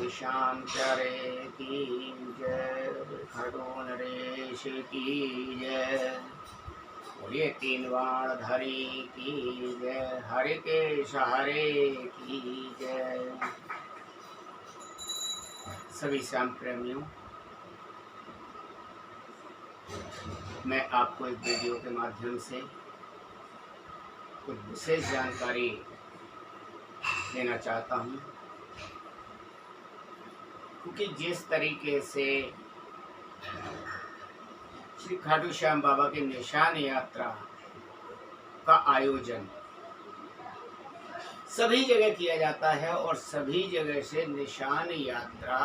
श्री श्याम प्यारे की जय, खड़ो नरेश की जय, बोलिए तीन बाण धारी की जय, हरे के सहारे की जय। सभी श्याम प्रेमियों, मैं आपको एक वीडियो के माध्यम से कुछ विशेष जानकारी देना चाहता हूँ, क्योंकि जिस तरीके से श्री खाटू श्याम बाबा की निशान यात्रा का आयोजन सभी जगह किया जाता है और सभी जगह से निशान यात्रा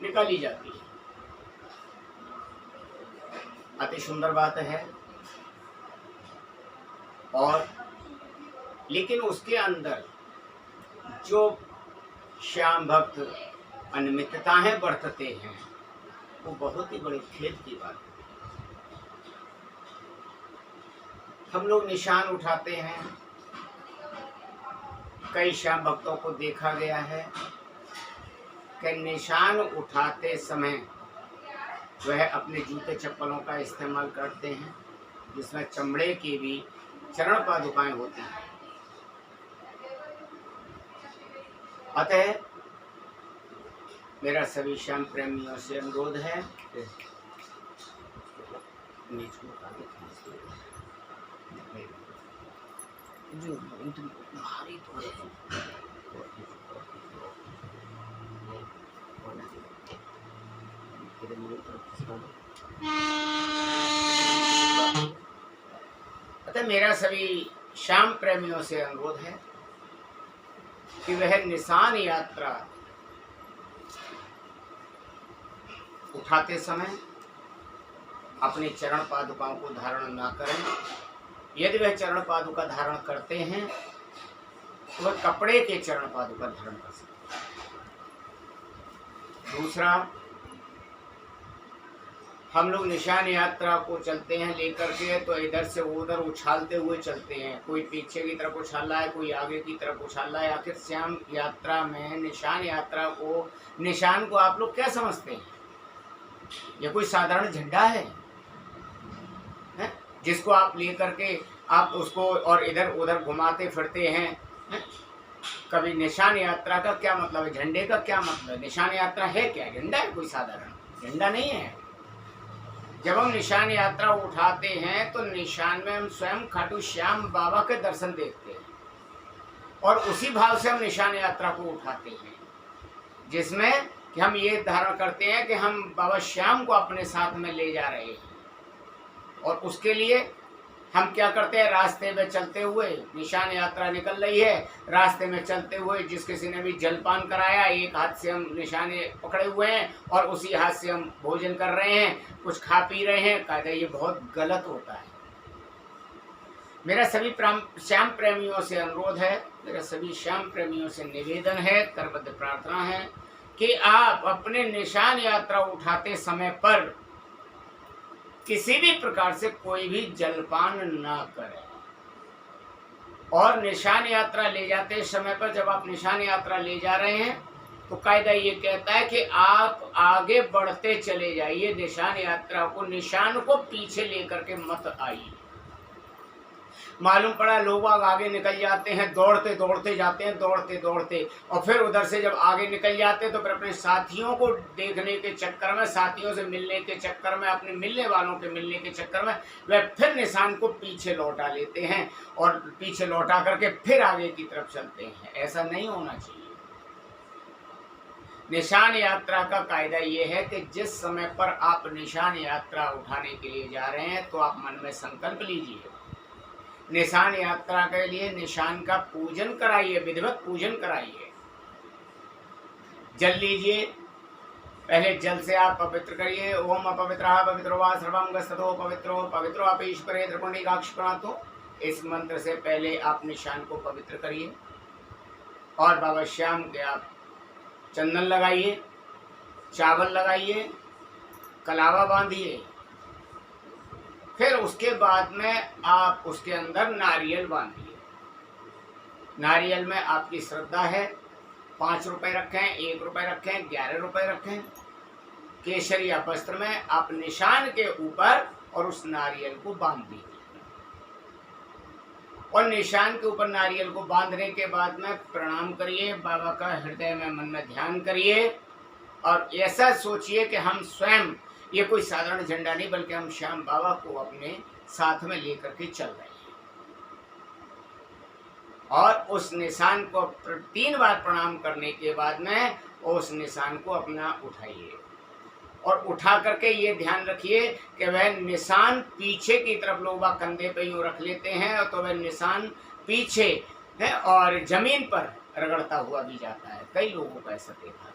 निकाली जाती है, अति सुंदर बात है। और लेकिन उसके अंदर जो श्याम भक्त अनियमितताएं बरतते हैं वो बहुत ही बड़े खेद की बात है। हम लोग निशान उठाते हैं, कई श्याम भक्तों को देखा गया है कि निशान उठाते समय वह अपने जूते चप्पलों का इस्तेमाल करते हैं, जिसमें चमड़े की भी चरण पादुकाएं होती हैं। अतः मेरा सभी श्याम प्रेमियों से अनुरोध है, जो भारी तो है, अतः मेरा सभी श्याम प्रेमियों से अनुरोध है कि वह निशान यात्रा उठाते समय अपने चरण पादुकाओं को धारण ना करें। यदि वह चरण पादुका धारण करते हैं तो वह कपड़े के चरण पादुका धारण कर सकते हैं। दूसरा, हम लोग निशान यात्रा को चलते हैं लेकर के, तो इधर से उधर उछालते हुए चलते हैं। कोई पीछे की तरफ उछाल रहा है, कोई आगे की तरफ उछाल रहा है। आखिर श्याम यात्रा में निशान यात्रा को, निशान को आप लोग क्या समझते हैं? ये कोई साधारण झंडा है जिसको आप लेकर के आप उसको और इधर उधर घुमाते फिरते हैं? कभी निशान यात्रा का क्या मतलब है, झंडे का क्या मतलब है? निशान यात्रा है क्या? झंडा है? कोई साधारण झंडा नहीं है। जब हम निशान यात्रा उठाते हैं तो निशान में हम स्वयं खाटू श्याम बाबा के दर्शन देखते हैं और उसी भाव से हम निशान यात्रा को उठाते हैं, जिसमें कि हम ये धारण करते हैं कि हम बाबा श्याम को अपने साथ में ले जा रहे हैं। और उसके लिए हम क्या करते हैं, रास्ते में चलते हुए, निशान यात्रा निकल रही है, रास्ते में चलते हुए जिस किसी ने भी जलपान कराया, एक हाथ से हम निशाने पकड़े हुए हैं और उसी हाथ से हम भोजन कर रहे हैं, कुछ खा पी रहे हैं। कहते हैं ये बहुत गलत होता है। मेरा सभी श्याम प्रेमियों से अनुरोध है, मेरा सभी श्याम प्रेमियों से निवेदन है, करबद्ध प्रार्थना है कि आप अपने निशान यात्रा उठाते समय पर किसी भी प्रकार से कोई भी जलपान ना करें। और निशान यात्रा ले जाते समय पर, जब आप निशान यात्रा ले जा रहे हैं तो कायदा ये कहता है कि आप आगे बढ़ते चले जाइए, निशान यात्रा को, निशान को पीछे लेकर के मत आइए। मालूम पड़ा लोग आगे निकल जाते हैं, दौड़ते दौड़ते जाते हैं, दौड़ते दौड़ते, और फिर उधर से जब आगे निकल जाते हैं तो फिर अपने साथियों को देखने के चक्कर में, साथियों से मिलने के चक्कर में, अपने मिलने वालों के मिलने के चक्कर में वह फिर निशान को पीछे लौटा लेते हैं और पीछे लौटा करके फिर आगे की तरफ चलते हैं। ऐसा नहीं होना चाहिए। निशान यात्रा का कायदा ये है कि जिस समय पर आप निशान यात्रा उठाने के लिए जा रहे हैं तो आप मन में संकल्प लीजिए, निशान यात्रा के लिए निशान का पूजन कराइए, विधिवत पूजन कराइए। जल लीजिए, पहले जल से आप पवित्र करिए। ओम अपवित्रः पवित्रो वा सर्वं गच्छतो पवित्रो पवित्रो अपि ईश्वरे त्रिपुण्डिकाक्षिप्रातो। इस मंत्र से पहले आप निशान को पवित्र करिए और बाबा श्याम के आप चंदन लगाइए, चावल लगाइए, कलावा बांधिए। फिर उसके बाद में आप उसके अंदर नारियल बांधिए। नारियल में आपकी श्रद्धा है 5 रुपए रखें, 1 रुपए रखें, 11 रुपए रखें, केसरिया वस्त्र में आप निशान के ऊपर और उस नारियल को बांध दीजिए। और निशान के ऊपर नारियल को बांधने के बाद में प्रणाम करिए, बाबा का हृदय में मन में ध्यान करिए और ऐसा सोचिए कि हम स्वयं, ये कोई साधारण झंडा नहीं बल्कि हम श्याम बाबा को अपने साथ में लेकर के चल रहे हैं। और उस निशान को 3 बार प्रणाम करने के बाद में उस निशान को अपना उठाइए और उठा करके ये ध्यान रखिए कि वह निशान पीछे की तरफ, लोग कंधे पे यूँ रख लेते हैं तो वह निशान पीछे है और जमीन पर रगड़ता हुआ भी जाता है। कई लोगों को ऐसा देखा गया।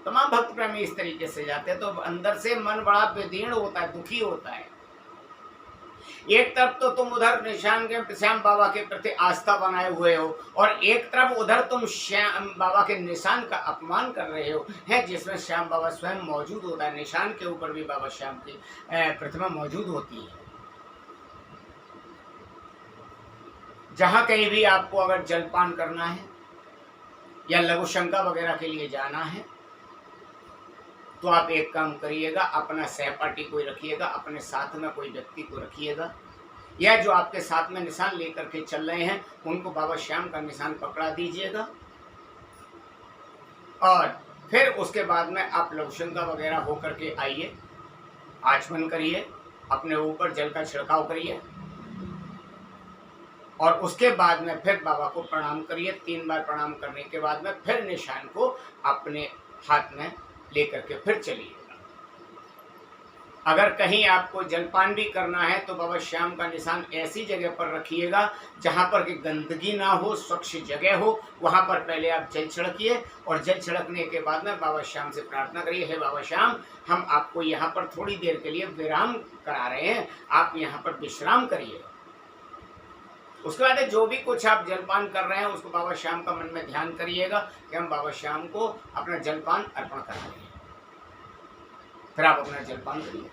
तमाम भक्त प्रेमी इस तरीके से जाते हैं तो अंदर से मन बड़ा बेदीन होता है, दुखी होता है। एक तरफ तो तुम उधर निशान के श्याम बाबा के प्रति आस्था बनाए हुए हो और एक तरफ उधर तुम श्याम बाबा के निशान का अपमान कर रहे हो, है जिसमें श्याम बाबा स्वयं मौजूद होता है। निशान के ऊपर भी बाबा श्याम की प्रतिमा मौजूद होती है। जहां कहीं भी आपको अगर जलपान करना है या लघु शंका वगैरह के लिए जाना है तो आप एक काम करिएगा, अपना सहपाठी कोई रखिएगा, अपने साथ में कोई व्यक्ति को रखिएगा, या जो आपके साथ में निशान लेकर के चल रहे हैं उनको बाबा श्याम का निशान पकड़ा दीजिएगा। और फिर उसके बाद में आप लघुशंका वगैरह होकर के आइए, आचमन करिए, अपने ऊपर जल का छिड़काव करिए और उसके बाद में फिर बाबा को प्रणाम करिए। 3 बार प्रणाम करने के बाद में फिर निशान को अपने हाथ में लेकर के फिर चलिएगा। अगर कहीं आपको जलपान भी करना है तो बाबा श्याम का निशान ऐसी जगह पर रखिएगा जहां पर कि गंदगी ना हो, स्वच्छ जगह हो, वहां पर पहले आप जल छिड़किए और जल छिड़कने के बाद में बाबा श्याम से प्रार्थना करिए, हे बाबा श्याम, हम आपको यहाँ पर थोड़ी देर के लिए विराम करा रहे हैं, आप यहाँ पर विश्राम करिए। उसके बाद जो भी कुछ आप जलपान कर रहे हैं उसको बाबा श्याम का मन में ध्यान करिएगा कि हम बाबा श्याम को अपना जलपान अर्पण करा रहे हैं। फिर आप अपना जलपान करिए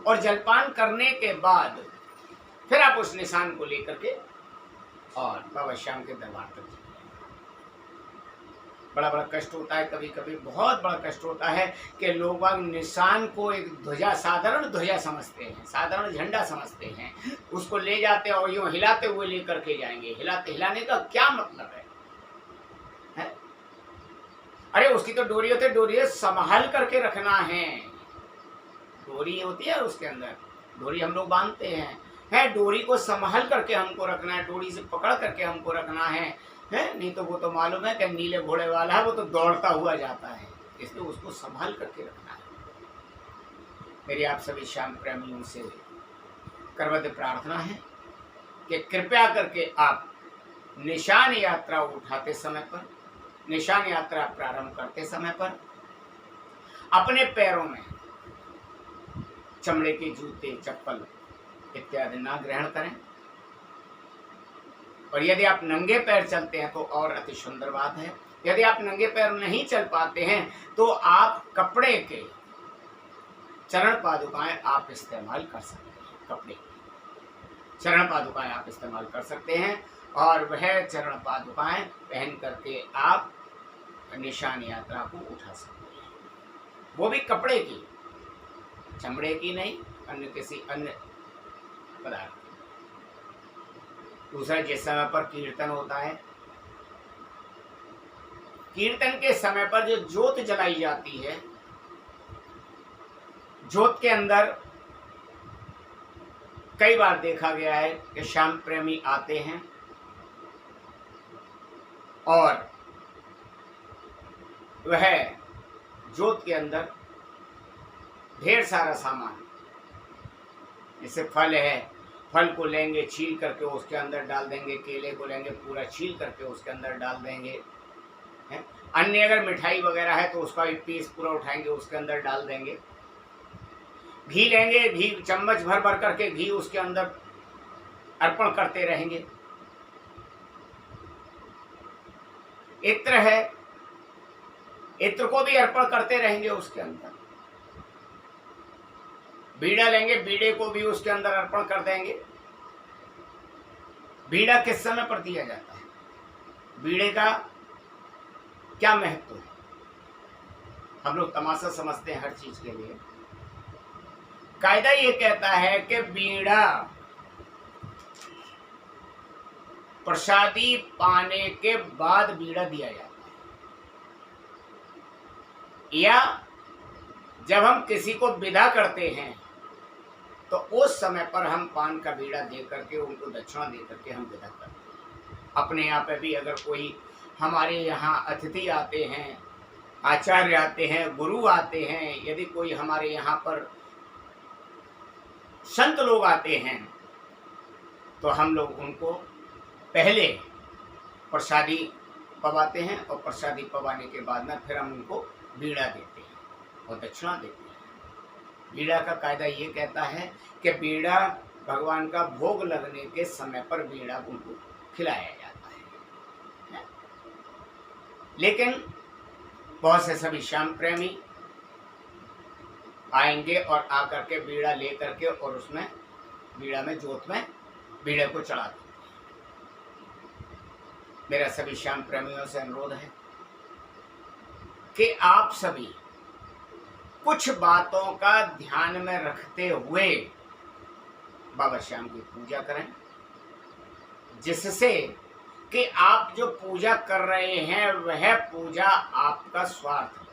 और जलपान करने के बाद फिर आप उस निशान को लेकर के और बाबा श्याम के दरबार तक जाइए। बड़ा कष्ट होता है, कभी कभी बहुत बड़ा कष्ट होता है कि लोग निशान को एक ध्वजा, साधारण ध्वजा समझते हैं, साधारण झंडा समझते हैं, उसको ले जाते और यूं हिलाते हुए लेकर के जाएंगे। हिलाने का क्या मतलब है? अरे उसकी तो डोरी होती है, डोरी संभाल करके रखना है। डोरी होती है उसके अंदर, डोरी हम लोग बांधते हैं, डोरी को संभाल करके हमको रखना है, डोरी से पकड़ करके हमको रखना है, नहीं तो वो तो मालूम है कि नीले घोड़े वाला है, वो तो दौड़ता हुआ जाता है, इसलिए उसको संभाल करके रखना है। मेरी आप सभी श्याम प्रेमियों से करवत प्रार्थना है कि कृपया करके आप निशान यात्रा उठाते समय पर, निशान यात्रा प्रारंभ करते समय पर अपने पैरों में चमड़े के जूते, चप्पल इत्यादि ना ग्रहण करें। और यदि आप नंगे पैर चलते हैं तो और अति सुंदर बात है। यदि आप नंगे पैर नहीं चल पाते हैं तो आप कपड़े के चरण पादुकाएं आप इस्तेमाल कर सकते हैं। कपड़े चरण पादुकाएं आप इस्तेमाल कर सकते हैं और वह चरण पादुकाएं पहन करके आप निशान यात्रा को उठा सकते हैं, वो भी कपड़े की, चमड़े की नहीं, अन्य किसी अन्य पदार्थ। दूसरा, जिस समय पर कीर्तन होता है, कीर्तन के समय पर जो ज्योत जलाई जाती है, ज्योत के अंदर कई बार देखा गया है कि श्याम प्रेमी आते हैं और वह ज्योत के अंदर ढेर सारा सामान, जैसे फल है, फल को लेंगे, छील करके उसके अंदर डाल देंगे, केले को लेंगे, पूरा छील करके उसके अंदर डाल देंगे, है? अन्य अगर मिठाई वगैरह है तो उसका भी पीस पूरा उठाएंगे, उसके अंदर डाल देंगे। घी लेंगे, घी चम्मच भर भर करके घी उसके अंदर अर्पण करते रहेंगे। इत्र है, इत्र को भी अर्पण करते रहेंगे उसके अंदर। बीड़ा लेंगे, बीड़े को भी उसके अंदर अर्पण कर देंगे। बीड़ा किस समय पर दिया जाता है? बीड़े का क्या महत्व है? हम लोग तमाशा समझते हैं हर चीज के लिए। कायदा ये कहता है कि बीड़ा प्रसादी पाने के बाद बीड़ा दिया जाता है, या जब हम किसी को विदा करते हैं तो उस समय पर हम पान का बीड़ा दे करके उनको दक्षिणा दे करके हम विदा करते हैं। अपने यहाँ पे भी अगर कोई हमारे यहाँ अतिथि आते हैं, आचार्य आते हैं, गुरु आते हैं, यदि कोई हमारे यहाँ पर संत लोग आते हैं तो हम लोग उनको पहले प्रसादी पवाते हैं और प्रसादी पवाने के बाद में फिर हम उनको बीड़ा देते हैं और दक्षिणा देते हैं। बीड़ा का कायदा ये कहता है कि बीड़ा भगवान का भोग लगने के समय पर बीड़ा उनको खिलाया जाता है। लेकिन बहुत से सभी श्याम प्रेमी आएंगे और आकर के बीड़ा ले करके और उसमें बीड़ा में जोत में बीड़े को चढ़ा देंगे। मेरा सभी श्याम प्रेमियों से अनुरोध है कि आप सभी कुछ बातों का ध्यान में रखते हुए बाबा श्याम की पूजा करें, जिससे कि आप जो पूजा कर रहे हैं वह पूजा आपका स्वार्थ है,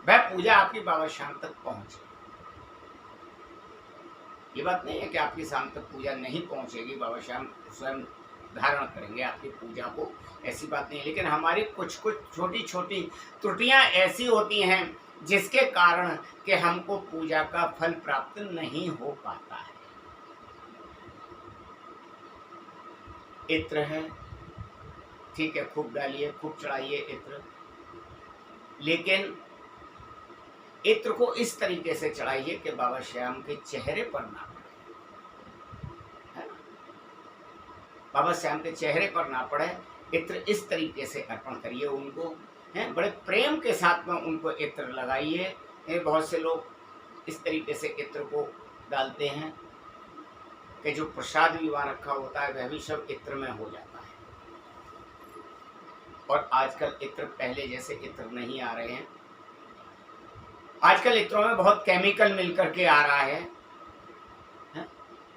वह पूजा आपकी बाबा श्याम तक पहुंचे। ये बात नहीं है कि आपकी शाम तक पूजा नहीं पहुंचेगी, बाबा श्याम स्वयं धारण करेंगे आपकी पूजा को, ऐसी बात नहीं है। लेकिन हमारी कुछ छोटी छोटी त्रुटियां ऐसी होती हैं जिसके कारण कि हमको पूजा का फल प्राप्त नहीं हो पाता है। इत्र है, ठीक है, खूब डालिए, खूब चढ़ाइए इत्र, लेकिन इत्र को इस तरीके से चढ़ाइए कि बाबा श्याम के चेहरे पर ना पड़े, है ना? बाबा श्याम के चेहरे पर ना पड़े, इत्र इस तरीके से अर्पण करिए उनको, हैं, बड़े प्रेम के साथ में उनको इत्र लगाइए। बहुत से लोग इस तरीके से इत्र को डालते हैं कि जो प्रसाद भी वहाँ रखा होता है वह भी सब इत्र में हो जाता है। और आजकल इत्र पहले जैसे इत्र नहीं आ रहे हैं, आजकल इत्रों में बहुत केमिकल मिल करके आ रहा है,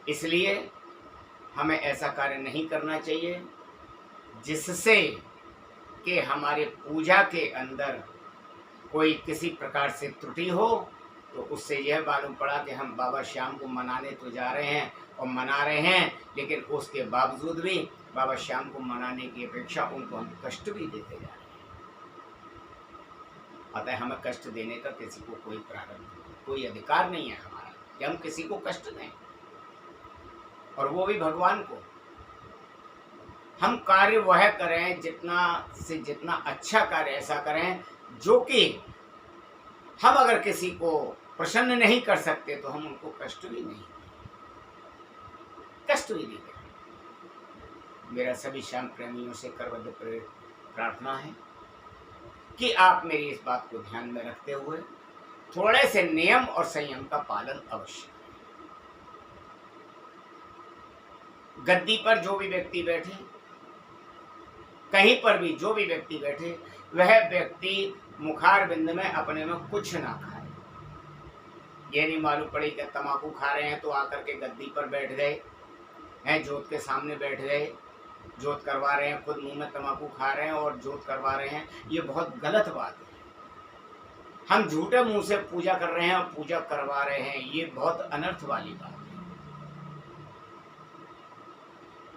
इसलिए हमें ऐसा कार्य नहीं करना चाहिए जिससे कि हमारे पूजा के अंदर कोई किसी प्रकार से त्रुटि हो। तो उससे यह मालूम पड़ा कि हम बाबा श्याम को मनाने तो जा रहे हैं और मना रहे हैं, लेकिन उसके बावजूद भी बाबा श्याम को मनाने की अपेक्षा उनको हम कष्ट भी देते जा रहे हैं। अतः हमें कष्ट देने का किसी को कोई प्रारंभ, कोई अधिकार नहीं है हमारा कि हम किसी को कष्ट दें, और वो भी भगवान को। हम कार्य वह करें जितना से जितना अच्छा कार्य ऐसा करें जो कि हम अगर किसी को प्रसन्न नहीं कर सकते तो हम उनको कष्ट भी नहीं दें। मेरा सभी श्याम प्रेमियों से करबद्ध प्रार्थना है कि आप मेरी इस बात को ध्यान में रखते हुए थोड़े से नियम और संयम का पालन अवश्य। गद्दी पर जो भी व्यक्ति बैठे, कहीं पर भी जो भी व्यक्ति बैठे, वह व्यक्ति मुखारबिंद में अपने में कुछ ना खाए। ये नहीं मालूम पड़े कि तंबाकू खा रहे हैं तो आकर के गद्दी पर बैठ गए हैं, जोत के सामने बैठ गए, जोत करवा रहे हैं, खुद मुंह में तंबाकू खा रहे हैं और जोत करवा रहे हैं। ये बहुत गलत बात है। हम झूठे मुंह से पूजा कर रहे हैं और पूजा करवा रहे हैं, ये बहुत अनर्थ वाली बात है।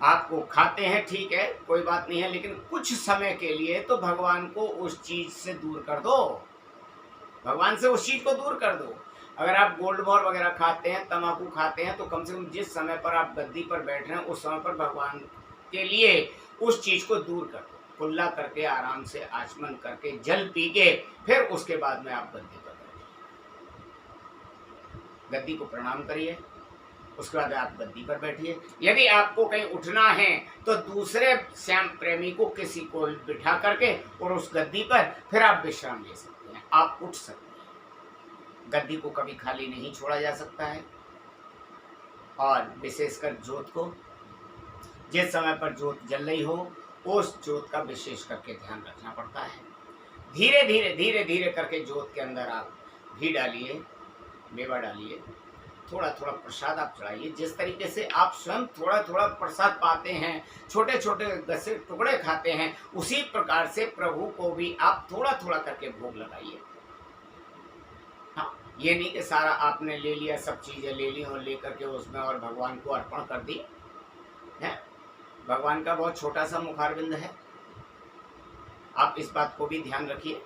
आपको खाते हैं, ठीक है, कोई बात नहीं है, लेकिन कुछ समय के लिए तो भगवान को उस चीज से दूर कर दो, भगवान से उस चीज को दूर कर दो। अगर आप गोल्ड बॉर वगैरह खाते हैं, तंबाकू खाते हैं, तो कम से कम जिस समय पर आप गद्दी पर बैठ रहे हैं उस समय पर भगवान के लिए उस चीज को दूर कर दो, कुल्ला करके आराम से आचमन करके जल पी के फिर उसके बाद में आप गद्दी पर बैठिए, गद्दी को प्रणाम करिए, उसके बाद आप गद्दी पर बैठिए। यदि आपको कहीं उठना है तो दूसरे श्याम प्रेमी को किसी को बिठा करके और उस गद्दी पर फिर आप विश्राम ले सकते हैं, आप उठ सकते हैं। गद्दी को कभी खाली नहीं छोड़ा जा सकता है। और विशेषकर जोत को जिस समय पर जोत जल रही हो उस जोत का विशेष करके ध्यान रखना पड़ता है। धीरे धीरे धीरे धीरे करके जोत के अंदर आप घी डालिए, मेवा डालिए, थोड़ा थोड़ा प्रसाद आप चढ़ाइए। जिस तरीके से आप स्वयं थोड़ा थोड़ा प्रसाद पाते हैं, छोटे छोटे गसे टुकड़े खाते हैं, उसी प्रकार से प्रभु को भी आप थोड़ा थोड़ा करके भोग लगाइए। हाँ, ये नहीं कि सारा आपने ले लिया, सब चीज़ें ले ली और लेकर के उसमें और भगवान को अर्पण कर दी है। भगवान का बहुत छोटा सा मुखारविंद है, आप इस बात को भी ध्यान रखिए।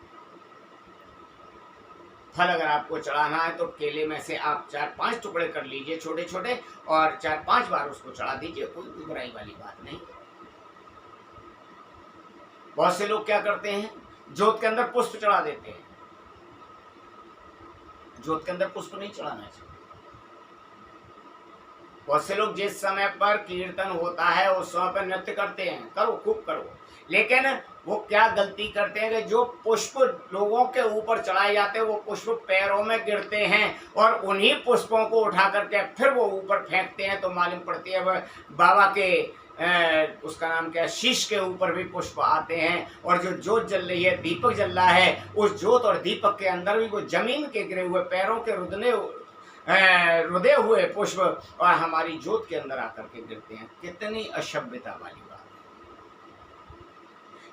फल अगर आपको चढ़ाना है तो केले में से आप 4-5 टुकड़े कर लीजिए छोटे छोटे, और 4-5 बार उसको चढ़ा दीजिए, कोई बुराई वाली बात नहीं। बहुत से लोग क्या करते हैं, जोत के अंदर पुष्प चढ़ा देते हैं। जोत के अंदर पुष्प नहीं चढ़ाना चाहिए। बहुत से लोग जिस समय पर कीर्तन होता है उस समय पर नृत्य करते हैं, करो खूब करो, लेकिन वो क्या गलती करते हैं कि जो पुष्प लोगों के ऊपर चढ़ाए जाते हैं वो पुष्प पैरों में गिरते हैं और उन्हीं पुष्पों को उठा करके फिर वो ऊपर फेंकते हैं, तो मालूम पड़ती है वह बाबा के उसका नाम क्या है, शीश के ऊपर भी पुष्प आते हैं। और जो जोत जल रही है, दीपक जल रहा है, उस जोत और दीपक के अंदर भी वो जमीन के गिरे हुए पैरों के रुदे हुए पुष्प और हमारी जोत के अंदर आकर के गिरते हैं। कितनी असभ्यता वाली बात।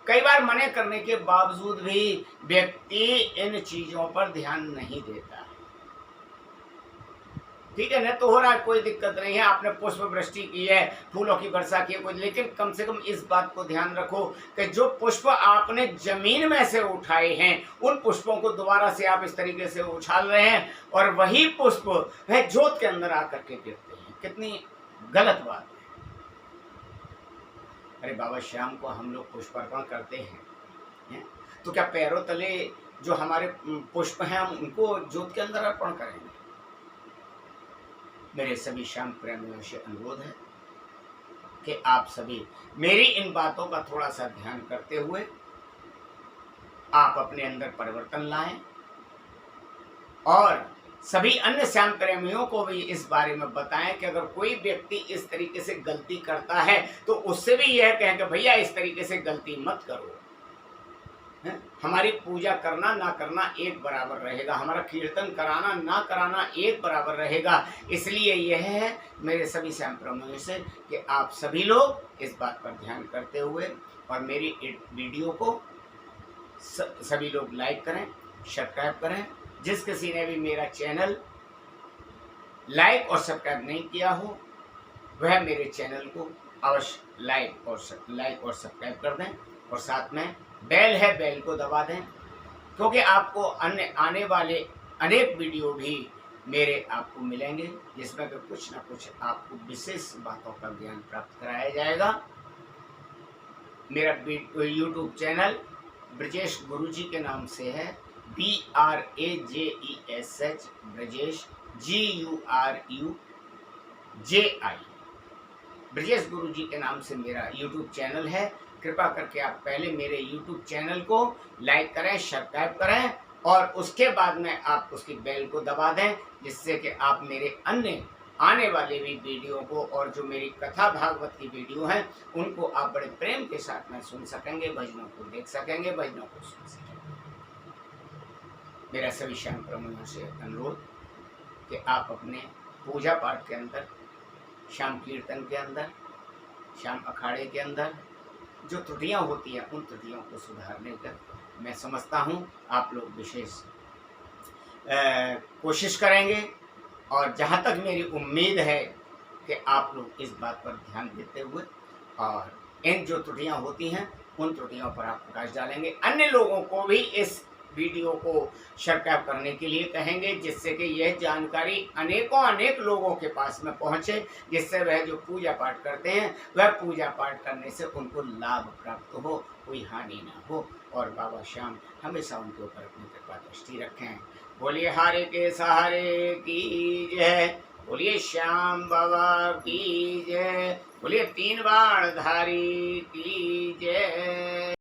कई बार मने करने के बावजूद भी व्यक्ति इन चीजों पर ध्यान नहीं देता है। ठीक है ना, तो हो रहा है, कोई दिक्कत नहीं है, आपने पुष्प वृष्टि की है, फूलों की वर्षा की है कोई, लेकिन कम से कम इस बात को ध्यान रखो कि जो पुष्प आपने जमीन में से उठाए हैं उन पुष्पों को दोबारा से आप इस तरीके से उछाल रहे हैं और वही पुष्प वह जोत के अंदर आकर के गिरते हैं। कितनी गलत बात है। अरे बाबा श्याम को हम लोग पुष्प अर्पण करते हैं, तो क्या पैरों तले जो हमारे पुष्प हैं हम उनको जोत के अंदर अर्पण करेंगे? मेरे सभी श्याम प्रेमियों से अनुरोध है कि आप सभी मेरी इन बातों का थोड़ा सा ध्यान करते हुए आप अपने अंदर परिवर्तन लाएं और सभी अन्य श्याम प्रेमियों को भी इस बारे में बताएं कि अगर कोई व्यक्ति इस तरीके से गलती करता है तो उससे भी यह कहें कि भैया इस तरीके से गलती मत करो। हमारी पूजा करना ना करना एक बराबर रहेगा, हमारा कीर्तन कराना ना कराना एक बराबर रहेगा। इसलिए यह है मेरे सभी श्याम प्रेमियों से कि आप सभी लोग इस बात पर ध्यान करते हुए और मेरी वीडियो को सभी लोग लाइक करें, सब्सक्राइब करें। जिस किसी ने भी मेरा चैनल लाइक और सब्सक्राइब नहीं किया हो वह मेरे चैनल को अवश्य लाइक और सब्सक्राइब कर दें और साथ में बेल है, बेल को दबा दें, क्योंकि आपको अन्य आने वाले अनेक वीडियो भी मेरे आपको मिलेंगे जिसमें कि कुछ ना कुछ आपको विशेष बातों का ज्ञान प्राप्त कराया जाएगा। मेरा यूट्यूब चैनल ब्रजेश गुरुजी के नाम से है, BRAJESH ब्रजेश GURUJI, ब्रजेश गुरुजी के नाम से मेरा यूट्यूब चैनल है। कृपा करके आप पहले मेरे यूट्यूब चैनल को लाइक करें, सब्सक्राइब करें और उसके बाद में आप उसकी बेल को दबा दें, जिससे कि आप मेरे अन्य आने वाले भी वीडियो को और जो मेरी कथा भागवत की वीडियो हैं उनको आप बड़े प्रेम के साथ में सुन सकेंगे, भजनों को देख सकेंगे, भजनों को सुन सकेंगे। मेरा सभी श्याम प्रेमियों से अनुरोध कि आप अपने पूजा पाठ के अंदर, श्याम कीर्तन के अंदर, श्याम अखाड़े के अंदर जो त्रुटियां होती हैं उन त्रुटियों को सुधारने का मैं समझता हूं आप लोग विशेष कोशिश करेंगे। और जहां तक मेरी उम्मीद है कि आप लोग इस बात पर ध्यान देते हुए और इन जो त्रुटियां होती हैं उन त्रुटियों पर आप प्रकाश डालेंगे। अन्य लोगों को भी इस वीडियो को सब्सक्राइब करने के लिए कहेंगे, जिससे कि यह जानकारी अनेक लोगों के पास में पहुंचे, जिससे वह जो पूजा पाठ करते हैं वह पूजा पाठ करने से उनको लाभ प्राप्त हो, कोई हानि ना हो और बाबा श्याम हमेशा उनके ऊपर अपनी कृपा दृष्टि रखें। बोलिए हारे के सहारे की जय, बोलिए श्याम बाबा की जय, बोलिए 3 बाण धारी की जय।